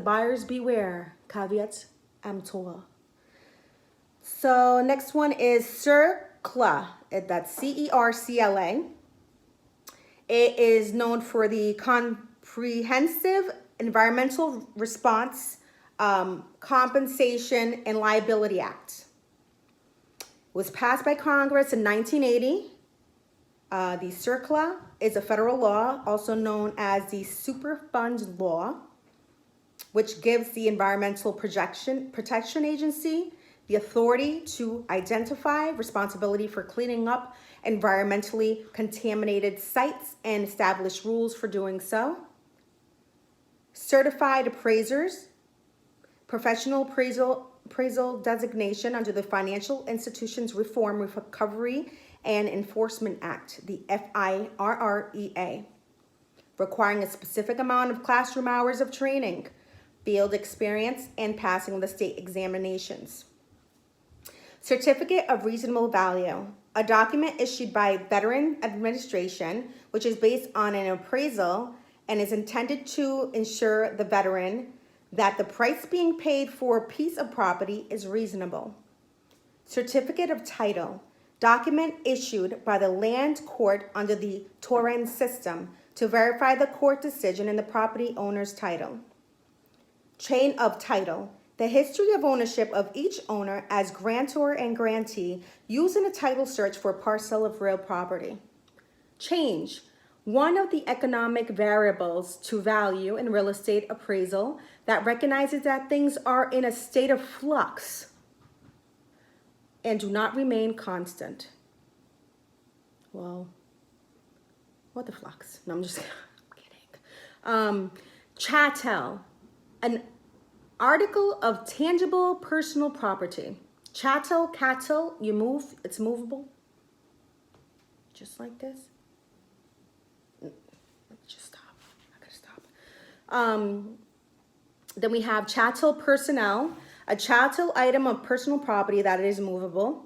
Buyers beware, caveat emptor. So next one is CERCLA. That's CERCLA. It is known for the Comprehensive Environmental Response, Compensation and Liability Act. It was passed by Congress in 1980. The CERCLA is a federal law, also known as the Superfund Law, which gives the Environmental Protection Agency the authority to identify responsibility for cleaning up environmentally contaminated sites and establish rules for doing so. Certified appraisers, professional appraisal designation under the Financial Institutions Reform, Recovery, and Enforcement Act, the FIRREA, requiring a specific amount of classroom hours of training, field experience, and passing the state examinations. Certificate of Reasonable Value, a document issued by Veteran Administration, which is based on an appraisal and is intended to ensure the veteran that the price being paid for a piece of property is reasonable. Certificate of Title, document issued by the land court under the Torrens system to verify the court decision in the property owner's title. Chain of title, the history of ownership of each owner as grantor and grantee used in a title search for a parcel of real property. Change, one of the economic variables to value in real estate appraisal that recognizes that things are in a state of flux and do not remain constant. Well, what the flux? No, I'm just kidding. Chattel, an article of tangible personal property. Chattel, cattle, you move, it's movable. Just like this. Let's just stop. I gotta stop. Then we have chattel personnel, a chattel item of personal property that is movable.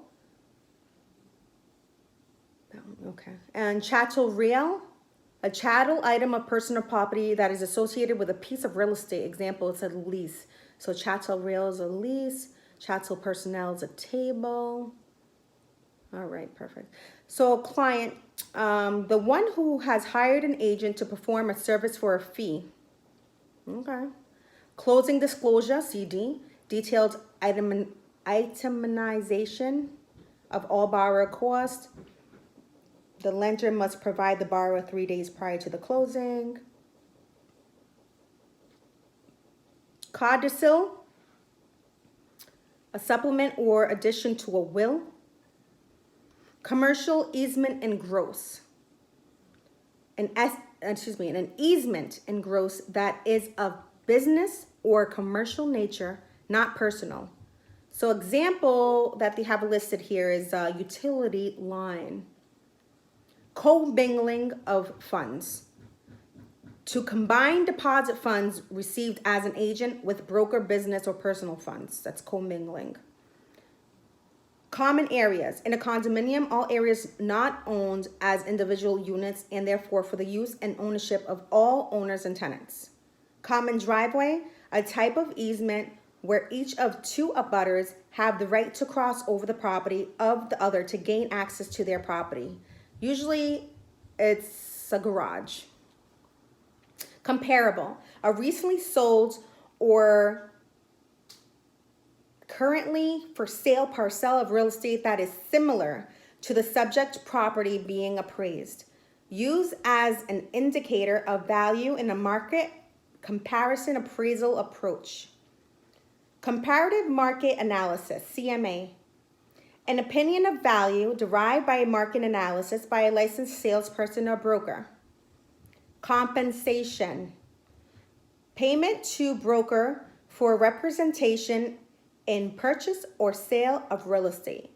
Okay. And chattel real, a chattel item of personal property that is associated with a piece of real estate. Example, it's a lease. So chattel real is a lease. Chattel personnel is a table. All right, perfect. So client, the one who has hired an agent to perform a service for a fee. Okay. Closing disclosure, CD, detailed itemization of all borrower costs. The lender must provide the borrower 3 days prior to the closing. Codicil, a supplement or addition to a will. Commercial easement in gross. An easement in gross that is of business or commercial nature, not personal. So example that they have listed here is a utility line. Commingling of funds. To combine deposit funds received as an agent with broker business or personal funds. That's commingling. Common areas. In a condominium, all areas not owned as individual units and therefore for the use and ownership of all owners and tenants. Common driveway, a type of easement where each of two abutters have the right to cross over the property of the other to gain access to their property. Usually it's a garage. Comparable, a recently sold or currently for sale parcel of real estate that is similar to the subject property being appraised. Used as an indicator of value in a market comparison appraisal approach. Comparative market analysis, CMA. An opinion of value derived by a market analysis by a licensed salesperson or broker. Compensation. Payment to broker for representation in purchase or sale of real estate.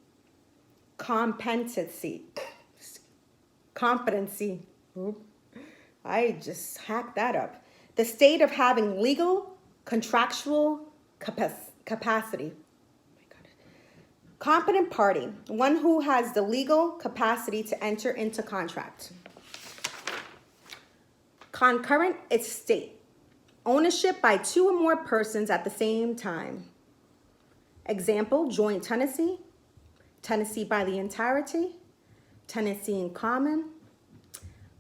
Competency. Competency. I just hacked that up. The state of having legal, contractual capacity. Competent party, one who has the legal capacity to enter into contract. Concurrent estate, ownership by two or more persons at the same time. Example, joint tenancy, tenancy by the entirety, tenancy in common.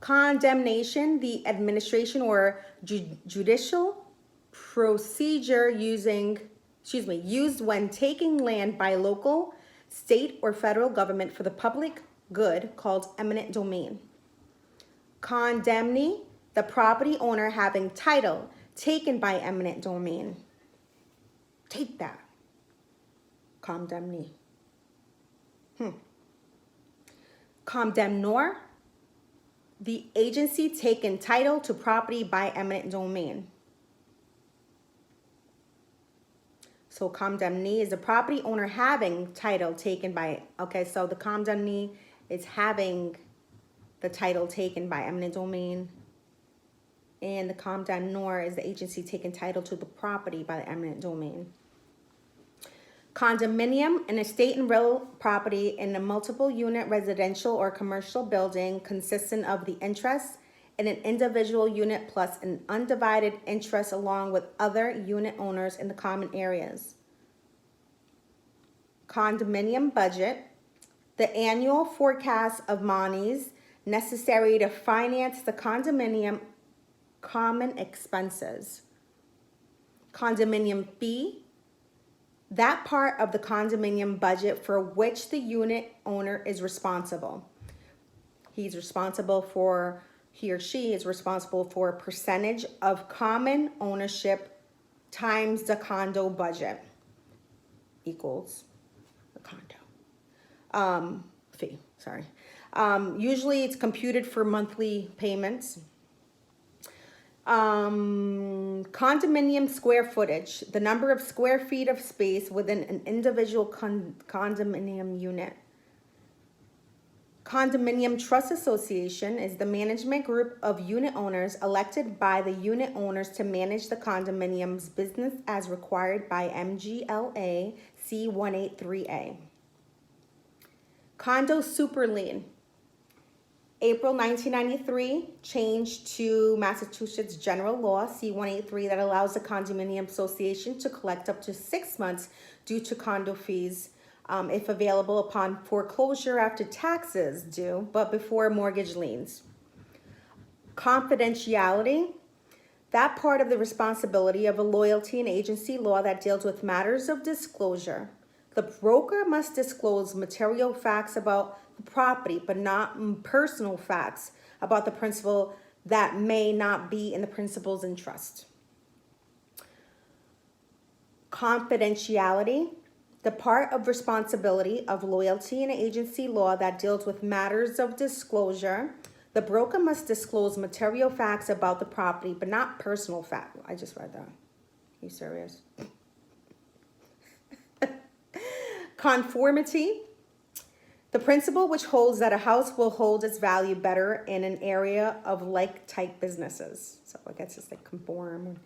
Condemnation, the administration or judicial procedure used when taking land by local, state, or federal government for the public good, called eminent domain. Condemnee, the property owner having title taken by eminent domain. Take that. Condemnee. Condemnor, the agency taken title to property by eminent domain. So condemnee is the property owner having title taken by, okay, so the condemnee is having the title taken by eminent domain, and the condemnor is the agency taking title to the property by the eminent domain. Condominium, an estate and real property in a multiple unit residential or commercial building consisting of the interest in an individual unit plus an undivided interest along with other unit owners in the common areas. Condominium budget, the annual forecast of monies necessary to finance the condominium common expenses. Condominium fee, that part of the condominium budget for which the unit owner is responsible. He or she is responsible for a percentage of common ownership times the condo budget equals the condo fee, sorry. Usually it's computed for monthly payments. Condominium square footage, the number of square feet of space within an individual condominium unit. Condominium Trust Association is the management group of unit owners elected by the unit owners to manage the condominium's business as required by MGLA C183A. Condo super lien. April 1993, change to Massachusetts General Law C183 that allows the Condominium Association to collect up to 6 months due to condo fees if available upon foreclosure after taxes due, but before mortgage liens. Confidentiality, that part of the responsibility of a loyalty and agency law that deals with matters of disclosure. The broker must disclose material facts about the property, but not personal facts about the principal that may not be in the principal's interest. Confidentiality, the part of responsibility of loyalty and agency law that deals with matters of disclosure. The broker must disclose material facts about the property, but not personal facts. I just read that. Are you serious? Conformity, the principle which holds that a house will hold its value better in an area of like-type businesses. So I guess it's like conform.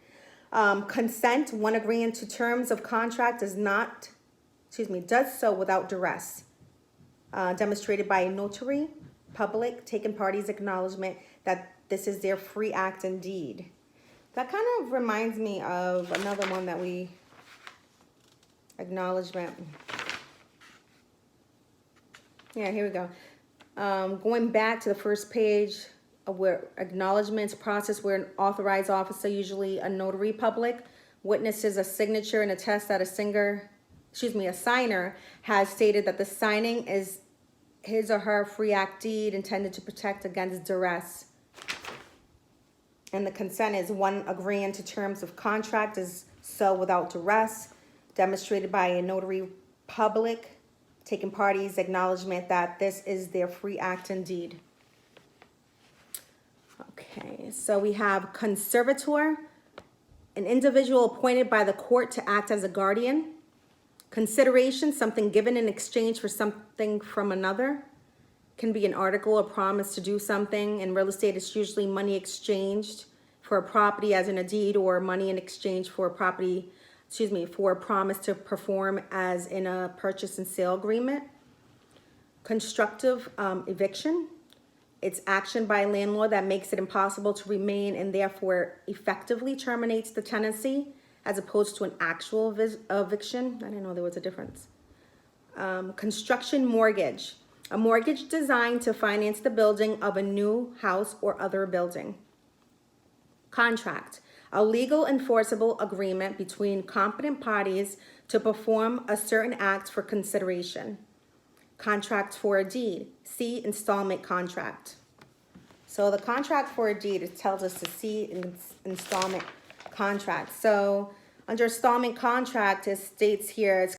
Consent, one agreeing to terms of contract does so without duress, demonstrated by a notary, public, taken parties' acknowledgement that this is their free act and deed. That kind of reminds me of another one that we, acknowledgement. Yeah, here we go. Going back to the first page of where acknowledgements process where an authorized officer, usually a notary public, witnesses a signature and attests that a signer has stated that the signing is his or her free act deed intended to protect against duress. And the consent is one agreeing to terms of contract is so without duress, demonstrated by a notary public, taking parties' acknowledgement that this is their free act and deed. Okay, so we have conservator, an individual appointed by the court to act as a guardian. Consideration, something given in exchange for something from another. Can be an article or promise to do something. In real estate, it's usually money exchanged for a property as in a deed, or money in exchange for a property, for a promise to perform as in a purchase and sale agreement. Constructive eviction, It's action by a landlord that makes it impossible to remain and therefore effectively terminates the tenancy, as opposed to an actual eviction. I didn't know there was a difference. Construction mortgage. A mortgage designed to finance the building of a new house or other building. Contract. A legal enforceable agreement between competent parties to perform a certain act for consideration. Contract for a deed. See installment contract. So the contract for a deed, it tells us to see installment contract. So under installment contract, it states here, it's